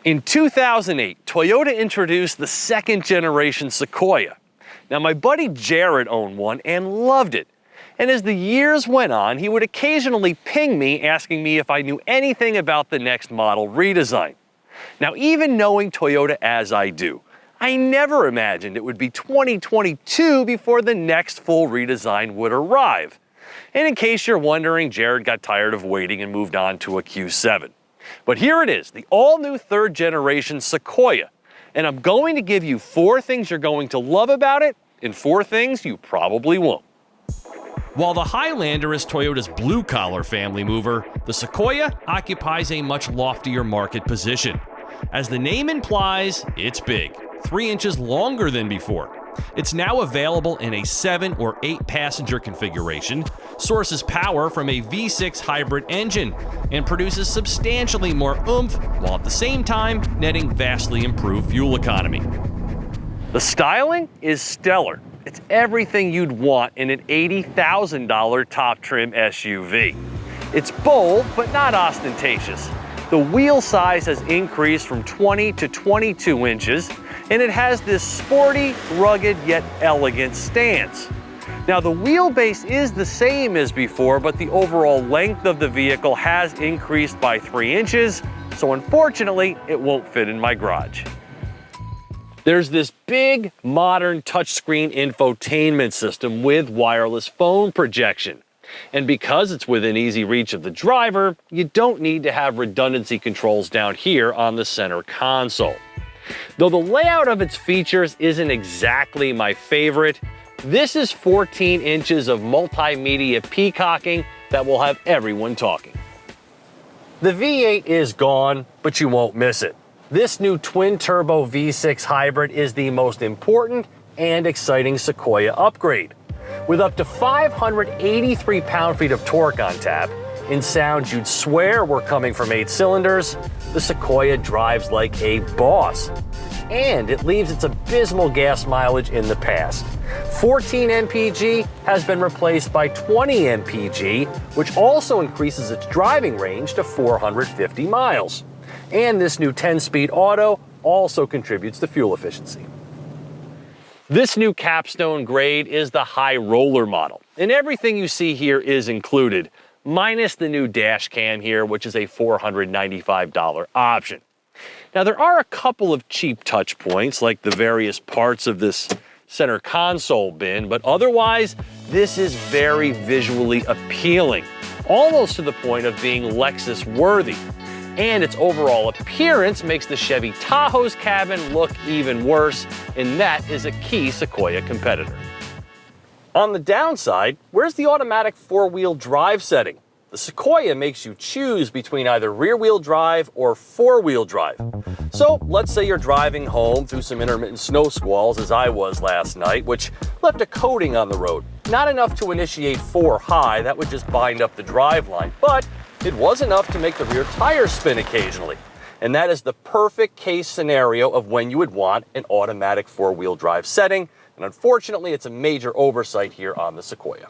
In 2008, Toyota introduced the second generation Sequoia. Now, my buddy Jared owned one and loved it. And as the years went on, he would occasionally ping me asking me if I knew anything about the next model redesign. Now, even knowing Toyota as I do, I never imagined it would be 2022 before the next full redesign would arrive. And in case you're wondering, Jared got tired of waiting and moved on to a Q7. But here it is, the all-new third generation Sequoia. And I'm going to give you 4 things you're going to love about it and 4 things you probably won't. While the Highlander is Toyota's blue-collar family mover, the Sequoia occupies a much loftier market position. As the name implies, it's big, 3 inches longer than before. It's now available in a 7 or 8 passenger configuration, sources power from a V6 hybrid engine, and produces substantially more oomph, while at the same time netting vastly improved fuel economy. The styling is stellar. It's everything you'd want in an $80,000 top trim SUV. It's bold, but not ostentatious. The wheel size has increased from 20 to 22 inches, and it has this sporty, rugged, yet elegant stance. Now, the wheelbase is the same as before, but the overall length of the vehicle has increased by 3 inches, so unfortunately, it won't fit in my garage. There's this big, modern touchscreen infotainment system with wireless phone projection. And because it's within easy reach of the driver, you don't need to have redundancy controls down here on the center console. Though the layout of its features isn't exactly my favorite, this is 14 inches of multimedia peacocking that will have everyone talking. The V8 is gone, but you won't miss it. This new twin-turbo V6 hybrid is the most important and exciting Sequoia upgrade. With up to 583 pound-feet of torque on tap, in sounds you'd swear were coming from 8 cylinders, the Sequoia drives like a boss. And it leaves its abysmal gas mileage in the past. 14 mpg has been replaced by 20 mpg, which also increases its driving range to 450 miles. And this new 10-speed auto also contributes to fuel efficiency. This new Capstone Grade is the high roller model, and everything you see here is included, minus the new dash cam here, which is a $495 option. Now, there are a couple of cheap touch points, like the various parts of this center console bin, but otherwise, this is very visually appealing, almost to the point of being Lexus worthy. And its overall appearance makes the Chevy Tahoe's cabin look even worse, and that is a key Sequoia competitor. On the downside, where's the automatic 4-wheel drive setting? The Sequoia makes you choose between either rear-wheel drive or 4-wheel drive. So let's say you're driving home through some intermittent snow squalls, as I was last night, which left a coating on the road. Not enough to initiate 4 high, that would just bind up the driveline, but it was enough to make the rear tires spin occasionally. And that is the perfect case scenario of when you would want an automatic 4-wheel drive setting. And unfortunately, it's a major oversight here on the Sequoia.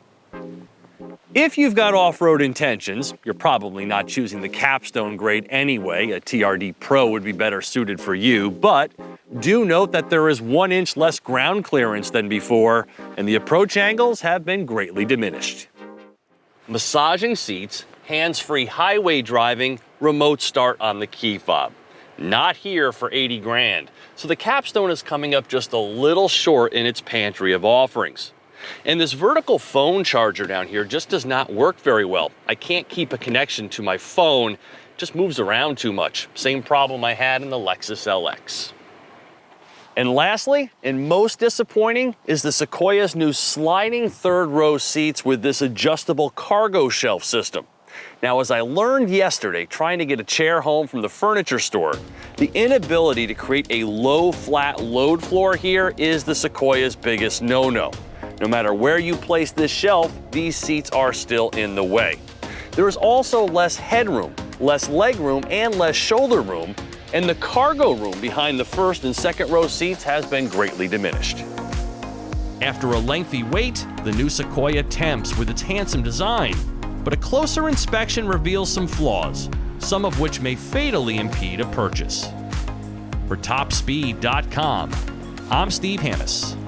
If you've got off-road intentions, you're probably not choosing the Capstone Grade anyway. A TRD Pro would be better suited for you, but do note that there is 1 inch less ground clearance than before, and the approach angles have been greatly diminished. Massaging seats, hands-free highway driving, remote start on the key fob. Not here for 80 grand. So the Capstone is coming up just a little short in its pantry of offerings. And this vertical phone charger down here just does not work very well. I can't keep a connection to my phone, it just moves around too much. Same problem I had in the Lexus LX. And lastly, and most disappointing, is the Sequoia's new sliding 3rd row seats with this adjustable cargo shelf system. Now, as I learned yesterday trying to get a chair home from the furniture store, the inability to create a low flat load floor here is the Sequoia's biggest no-no. No matter where you place this shelf, these seats are still in the way. There is also less headroom, less leg room, and less shoulder room, and the cargo room behind the 1st and 2nd row seats has been greatly diminished. After a lengthy wait, the new Sequoia tempts with its handsome design, but a closer inspection reveals some flaws, some of which may fatally impede a purchase. for topspeed.com. I'm Steve Hammis.